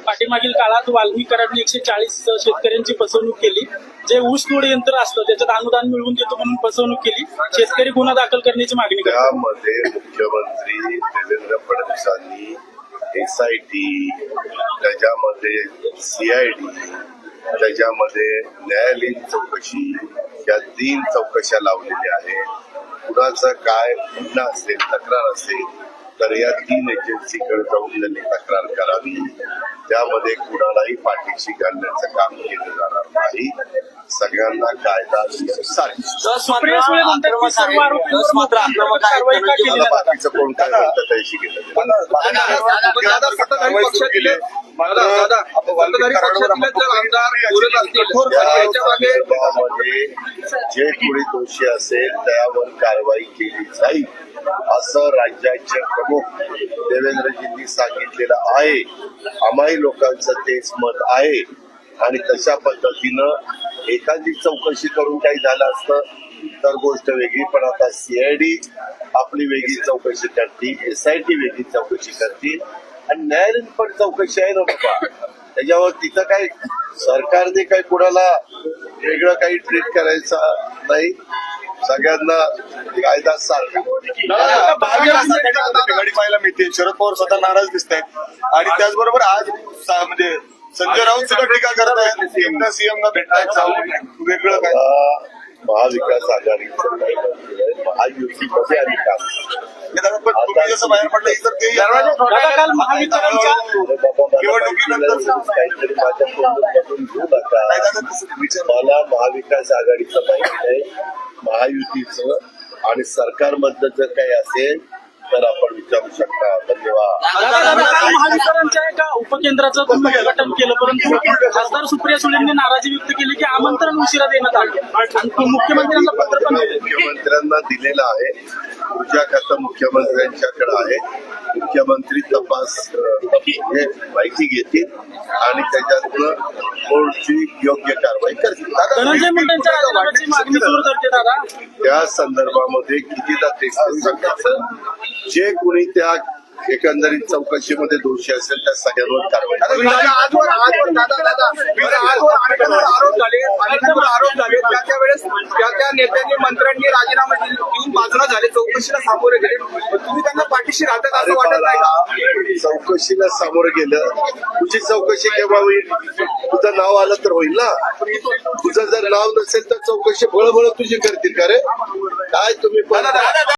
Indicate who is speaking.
Speaker 1: पाठीमागील काळात वाल्मी कराडने 140 शेतकऱ्यांची फसवणूक केली. जे ऊस तोड यंत्र असतं त्याच्यात अनुदान मिळवून देतो म्हणून फसवणूक केली. शेतकरी गुन्हा दाखल करण्याची मागणी करतात.
Speaker 2: त्यामध्ये मुख्यमंत्री देवेंद्र फडणवीसांनी SIT, त्याच्यामध्ये CID, त्याच्यामध्ये न्यायालयीन चौकशी या 3 चौकशा लावलेल्या आहेत. कुणाचा काय गुन्हा असेल, तक्रार असेल तर या 3 एजन्सीकडे जाऊन त्यांनी तक्रार करावी. त्यामध्ये कुणालाही पाठीशी घालण्याचं काम केलं जाणार नाही. सगळ्यांना कायदा
Speaker 1: सुप्रिया सुळे म्हणतात की सर्व आरोपींवर कारवाई का केली जात
Speaker 2: बाकीचं कोण काय म्हणतं त्याशी केलं. जे कोणी दोषी असेल त्यावर कारवाई केली जाईल असं राज्याचे प्रमुख देवेंद्रजींनी सांगितलेलं आहे. आम्हाही लोकांचं तेच मत आहे आणि तशा पद्धतीनं एखादी चौकशी करून काही झालं असतं तर गोष्ट वेगळी, पण आता CID आपली वेगळी चौकशी करते, SIT वेगळी चौकशी करते आणि न्यायालयीन पण चौकशी आहे ना बाबा. त्याच्यावर तिथं काय सरकारने काही कुणाला वेगळं काही ट्रीट करायचं नाही. सगळ्यांना कायदा सारखा
Speaker 3: गाडी पाहायला मिळते. शरद पवार स्वतः नाराज दिसत आहेत आणि त्याचबरोबर आज म्हणजे संजय राऊत सुद्धा टीका करत आहेत. एकदा सीएमला भेटतायत, वेगळं काय
Speaker 2: महाविकास आघाडीचं काही महायुतीमध्ये आणि काम
Speaker 3: तुम्ही जसं बाहेर पडलं इतर ते
Speaker 1: काल महावितरणच्या
Speaker 3: निवडणुकीनंतर
Speaker 2: काहीतरी माझ्या तोंडातून घेऊ नका. मला महाविकास आघाडीचं माहिती नाही, महायुतीचं आणि सरकारमधलं जर काही असेल तर आपण विचारू शकता. धन्यवाद.
Speaker 1: महावितरणच्या एका उपकेंद्राचं तुम्ही उद्घाटन केलं, परंतु खासदार सुप्रिया सुळेंनी नाराजी व्यक्त केली की आमंत्रण उशिरा देण्यात आलं आणि मुख्यमंत्र्यांना पत्र पण
Speaker 2: मुख्यमंत्र्यांना दिलेलं आहे. ऊर्जा खातं मुख्यमंत्र्यांच्याकडे आहे. मुख्यमंत्री तपास माहिती घेतील आणि त्याच्यातनं कोणती योग्य कारवाई करतील.
Speaker 1: धनंजय मुंडेंच्या राजीनाम्याची मागणी जोर धरते दादा.
Speaker 2: त्या संदर्भामध्ये कितीदा तेच सांगायचं, जे कोणी त्या एकंदरीत चौकशीमध्ये दोषी असेल त्या सगळ्यांवर कारवाई
Speaker 3: आरोप झाले त्या वेळेस त्या नेत्यांनी मंत्र्यांनी राजीनामे देऊन बाजूला झाले, चौकशीला सामोरे गेले. तुम्ही त्यांना पाठीशी राहतात असं वाटत नाही का?
Speaker 2: चौकशीला सामोरं गेलं, तुझी चौकशी केव्हा होईल? तुझं नाव आलं तर होईल ना. तुझं जर नाव नसेल तर चौकशी बळबळ तुझी करतील का रे? काय तुम्ही